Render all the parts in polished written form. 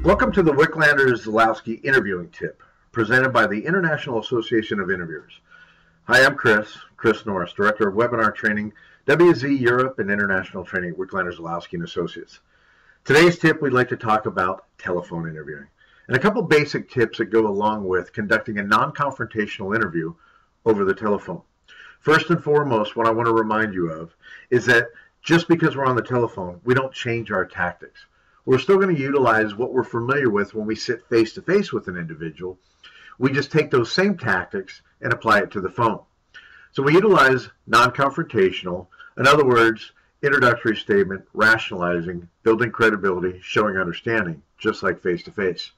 Welcome to the Wicklanders-Zalowski interviewing tip, presented by the International Association of Interviewers. Hi, I'm Chris Norris, Director of Webinar Training, WZ Europe and International Training at Wicklanders-Zalowski and Associates. Today's tip, we'd like to talk about telephone interviewing and a couple basic tips that go along with conducting a non-confrontational interview over the telephone. First and foremost, what I want to remind you of is that just because we're on the telephone, we don't change our tactics. We're still going to utilize what we're familiar with when we sit face-to-face with an individual. We just take those same tactics and apply it to the phone. So we utilize non-confrontational, in other words, introductory statement, rationalizing, building credibility, showing understanding, just like face-to-face.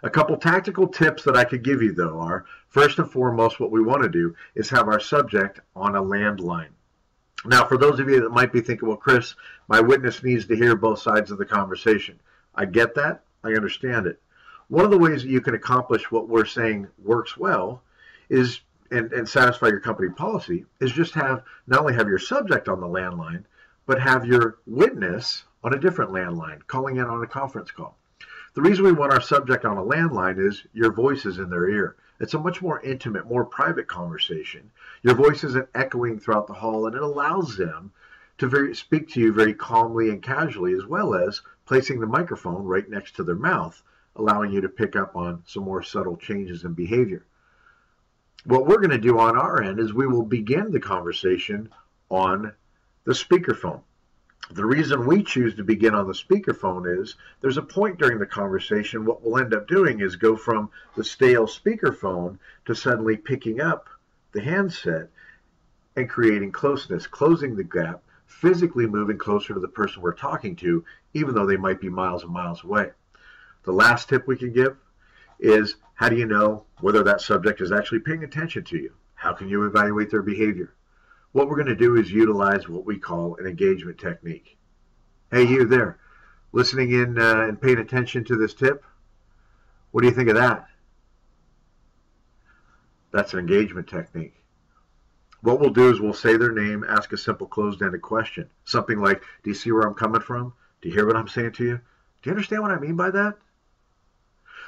A couple tactical tips that I could give you, though, are, first and foremost, what we want to do is have our subject on a landline. Now, for those of you that might be thinking, well, Chris, my witness needs to hear both sides of the conversation. I get that. I understand it. One of the ways that you can accomplish what we're saying works well is, and satisfy your company policy, is just not only have your subject on the landline, but have your witness on a different landline, calling in on a conference call. The reason we want our subject on a landline is your voice is in their ear. It's a much more intimate, more private conversation. Your voice isn't echoing throughout the hall, and it allows them to speak to you very calmly and casually, as well as placing the microphone right next to their mouth, allowing you to pick up on some more subtle changes in behavior. What we're going to do on our end is we will begin the conversation on the speakerphone. The reason we choose to begin on the speakerphone is there's a point during the conversation what we'll end up doing is go from the stale speakerphone to suddenly picking up the handset and creating closeness, closing the gap, physically moving closer to the person we're talking to, even though they might be miles and miles away. The last tip we can give is, how do you know whether that subject is actually paying attention to you? How can you evaluate their behavior? What we're going to do is utilize what we call an engagement technique. Hey, you there, listening in and paying attention to this tip? What do you think of that? That's an engagement technique. What we'll do is we'll say their name, ask a simple closed-ended question. Something like, do you see where I'm coming from? Do you hear what I'm saying to you? Do you understand what I mean by that?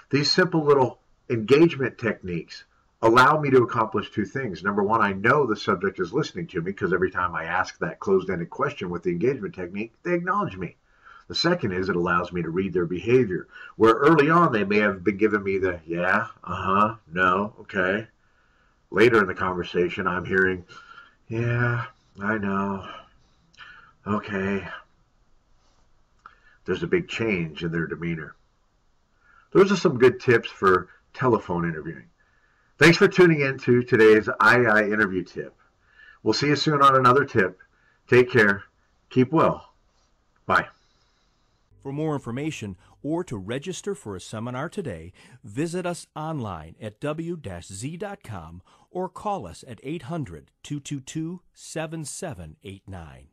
These simple little engagement techniques allow me to accomplish two things. Number one, I know the subject is listening to me because every time I ask that closed-ended question with the engagement technique, they acknowledge me. The second is it allows me to read their behavior, where early on they may have been giving me the yeah, uh-huh, no, okay. Later in the conversation, I'm hearing, yeah, I know, okay. There's a big change in their demeanor. Those are some good tips for telephone interviewing. Thanks for tuning in to today's II interview tip. We'll see you soon on another tip. Take care. Keep well. Bye. For more information or to register for a seminar today, visit us online at w-z.com or call us at 800-222-7789.